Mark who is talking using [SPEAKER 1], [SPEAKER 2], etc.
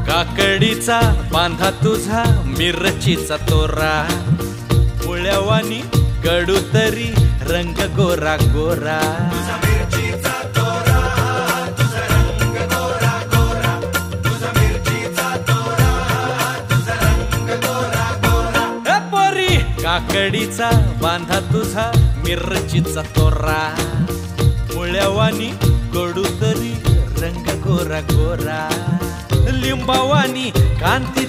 [SPEAKER 1] काकडीचा बांधा तुझा मिरचीचा तोरा, मुळ्यावानी कडू तरी रंग गोरा गोरा. तुझा मिरचीचा तोरा, तुझा रंग गोरा गोरा, तुझा मिरचीचा तोरा, तुझा रंग गोरा गोरा. ए पोरी काकडीचा बांधा तुझा मिरचीचा तोरा, मुळ्यावानी कडू तरी रंग गोरा गोरा. लिंबावानी कांती